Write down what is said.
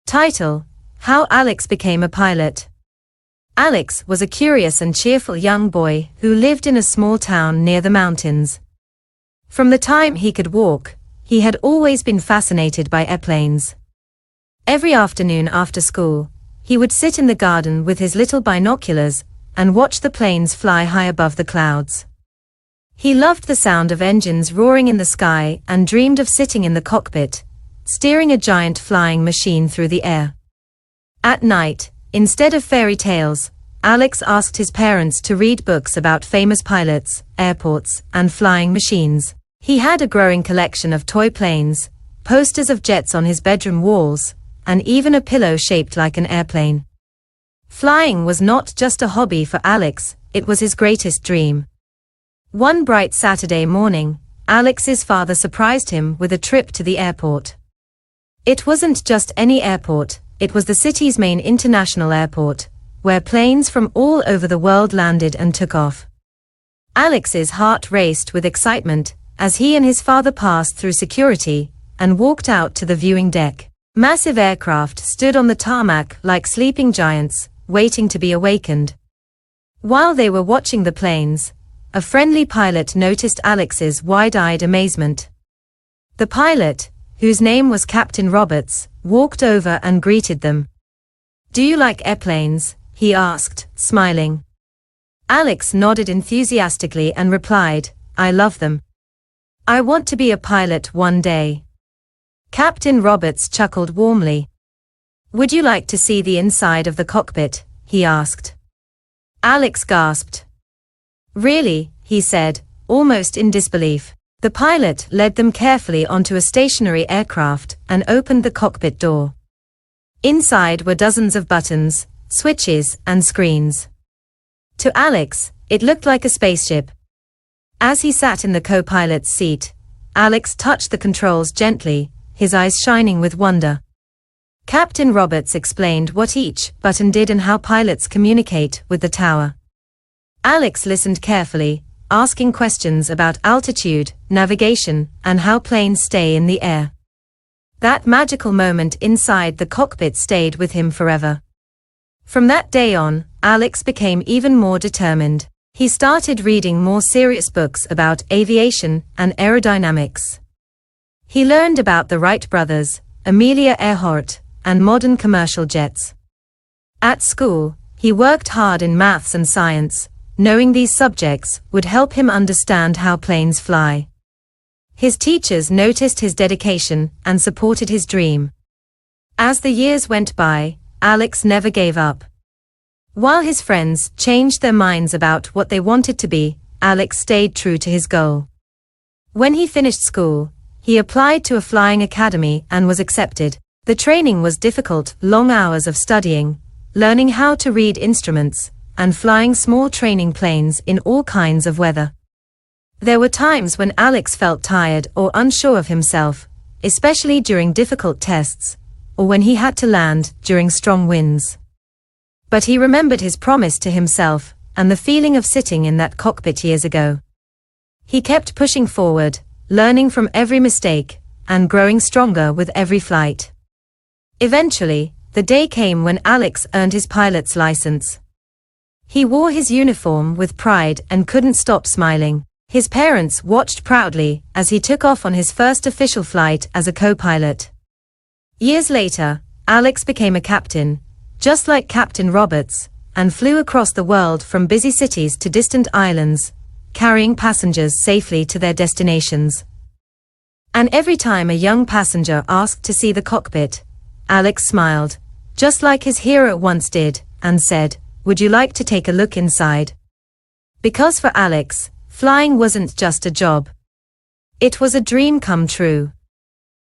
Title: How Alex Became a Pilot. Alex was a curious and cheerful young boy who lived in a small town near the mountains. From the time he could walk, he had always been fascinated by airplanes. Every afternoon after school, he would sit in the garden with his little binoculars and watch the planes fly high above the clouds. He loved the sound of engines roaring in the sky and dreamed of sitting in the cockpit, steering a giant flying machine through the air. At night, instead of fairy tales, Alex asked his parents to read books about famous pilots, airports, and flying machines. He had a growing collection of toy planes, posters of jets on his bedroom walls, and even a pillow shaped like an airplane. Flying was not just a hobby for Alex, it was his greatest dream. One bright Saturday morning, Alex's father surprised him with a trip to the airport. It wasn't just any airport, it was the city's main international airport, where planes from all over the world landed and took off. Alex's heart raced with excitement as he and his father passed through security and walked out to the viewing deck. Massive aircraft stood on the tarmac like sleeping giants, waiting to be awakened. While they were watching the planes, a friendly pilot noticed Alex's wide-eyed amazement. The pilot, whose name was Captain Roberts, walked over and greeted them. "Do you like airplanes?" he asked, smiling. Alex nodded enthusiastically and replied, "I love them. I want to be a pilot one day." Captain Roberts chuckled warmly. "Would you like to see the inside of the cockpit?" he asked. Alex gasped. "Really?" he said, almost in disbelief. The pilot led them carefully onto a stationary aircraft and opened the cockpit door. Inside were dozens of buttons, switches, and screens. To Alex, it looked like a spaceship. As he sat in the co-pilot's seat, Alex touched the controls gently, his eyes shining with wonder. Captain Roberts explained what each button did and how pilots communicate with the tower. Alex listened carefully, asking questions about altitude, navigation, and how planes stay in the air. That magical moment inside the cockpit stayed with him forever. From that day on, Alex became even more determined. He started reading more serious books about aviation and aerodynamics. He learned about the Wright brothers, Amelia Earhart, and modern commercial jets. At school, he worked hard in maths and science, knowing these subjects would help him understand how planes fly. His teachers noticed his dedication and supported his dream. As the years went by, Alex never gave up. While his friends changed their minds about what they wanted to be, Alex stayed true to his goal. When he finished school, he applied to a flying academy and was accepted. The training was difficult, long hours of studying, learning how to read instruments, and flying small training planes in all kinds of weather. There were times when Alex felt tired or unsure of himself, especially during difficult tests, or when he had to land during strong winds. But he remembered his promise to himself, and the feeling of sitting in that cockpit years ago. He kept pushing forward, learning from every mistake, and growing stronger with every flight. Eventually, the day came when Alex earned his pilot's license. He wore his uniform with pride and couldn't stop smiling. His parents watched proudly as he took off on his first official flight as a co-pilot. Years later, Alex became a captain, just like Captain Roberts, and flew across the world from busy cities to distant islands, carrying passengers safely to their destinations. And every time a young passenger asked to see the cockpit, Alex smiled, just like his hero once did, and said, "Would you like to take a look inside?" Because for Alex, flying wasn't just a job. It was a dream come true.